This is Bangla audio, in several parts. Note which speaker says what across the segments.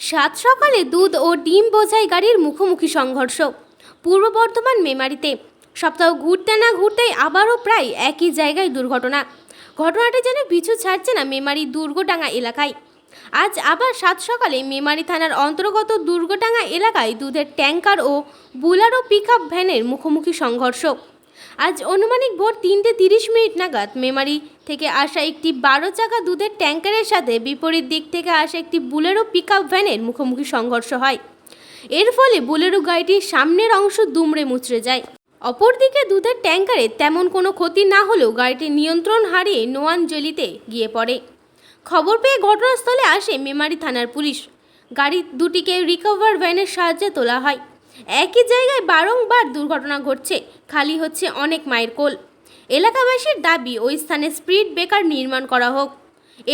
Speaker 1: সাত সকালে দুধ ও ডিম বোঝাই গাড়ির মুখোমুখি সংঘর্ষ পূর্ব বর্ধমান মেমারিতে। সপ্তাহ ঘুরতে না ঘুরতেই আবারও প্রায় একই জায়গায় দুর্ঘটনা। ঘটনাটি যেন পিছু ছাড়ছে না মেমারি দুর্গডাঙ্গা এলাকায়। আজ আবার সাত সকালে মেমারি থানার অন্তর্গত দুর্গডাঙ্গা এলাকায় দুধের ট্যাঙ্কার ও বুলারো পিকআপ ভ্যানের মুখোমুখি সংঘর্ষ। আজ আনুমানিক ভোর 3:30 নাগাদ মেমারি থেকে আসা একটি 12 চাকা দুধের ট্যাঙ্কারের সাথে বিপরীত দিক থেকে আসা একটি বুলেরো পিকআপ ভ্যানের মুখোমুখি সংঘর্ষ হয়। এর ফলে বুলেরো গাড়িটির সামনের অংশ দুমড়ে মুচড়ে যায়। অপরদিকে দুধের ট্যাঙ্কারে তেমন কোনো ক্ষতি না হলেও গাড়িটি নিয়ন্ত্রণ হারিয়ে নোয়ানজলিতে গিয়ে পড়ে। খবর পেয়ে ঘটনাস্থলে আসে মেমারি থানার পুলিশ। গাড়ি দুটিকে রিকভার ভ্যানের সাহায্যে তোলা হয়। একই জায়গায় বারংবার দুর্ঘটনা ঘটছে, খালি হচ্ছে অনেক মায়ের কোল। এলাকাবাসীর দাবি ওই স্থানে স্পিড ব্রেকার নির্মাণ করা হোক।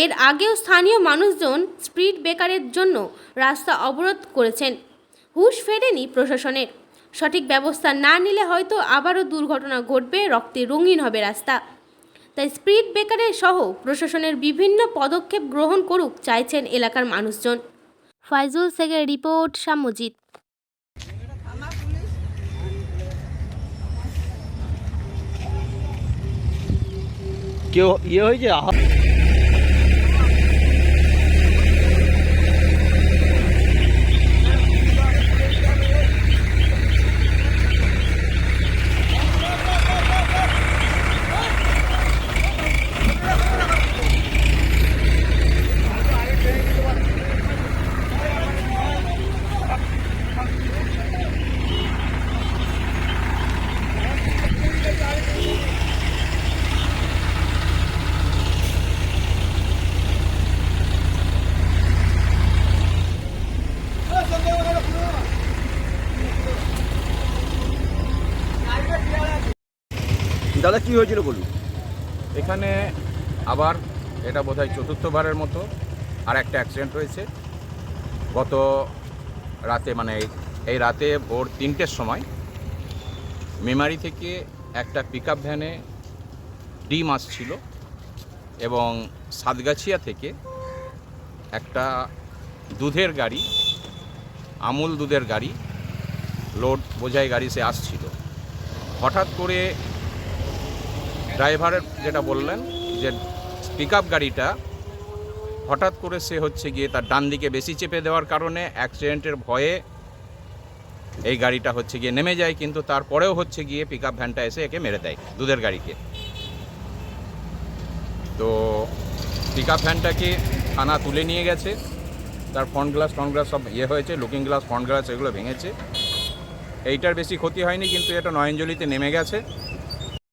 Speaker 1: এর আগেও স্থানীয় মানুষজন স্পিড ব্রেকারের জন্য রাস্তা অবরোধ করেছেন। হুঁশ ফেরেনি প্রশাসনের। সঠিক ব্যবস্থা না নিলে হয়তো আবারও দুর্ঘটনা ঘটবে, রক্তে রঙিন হবে রাস্তা। তাই স্পিড ব্রেকারের সহ প্রশাসনের বিভিন্ন পদক্ষেপ গ্রহণ করুক চাইছেন এলাকার মানুষজন। ফাইজুল শেখের রিপোর্ট, সাম্যজিৎ।
Speaker 2: কেউ হয়েছে দাদা কি হয়েছিল বলুন?
Speaker 3: এখানে আবার এটা বোধহয় চতুর্থবারের মতো আর একটা অ্যাক্সিডেন্ট হয়েছে। গত রাতে মানে এই রাতে ভোর 3টের সময় মেমারি থেকে একটা পিকআপ ভ্যানে ডিম আসছিল এবং সাতগাছিয়া থেকে একটা দুধের গাড়ি, আমুল দুধের গাড়ি, লোড বোঝাই গাড়ি সে আসছিল। হঠাৎ করে ড্রাইভারের যেটা বললেন যে পিকআপ গাড়িটা হঠাৎ করে সে হচ্ছে গিয়ে তার ডান দিকে বেশি চেপে দেওয়ার কারণে অ্যাক্সিডেন্টের ভয়ে এই গাড়িটা হচ্ছে গিয়ে নেমে যায়, কিন্তু তারপরেও হচ্ছে গিয়ে পিকআপ ভ্যানটা এসে একে মেরে দেয় দুধের গাড়িকে। তো পিকআপ ভ্যানটাকে থানা তুলে নিয়ে গেছে, তার ফ্রন্ট গ্লাস সব হয়েছে, লুকিং গ্লাস, ফ্রন্ট গ্লাস এগুলো ভেঙেছে। এইটার বেশি ক্ষতি হয়নি, কিন্তু এটা নয়নজলিতে নেমে গেছে।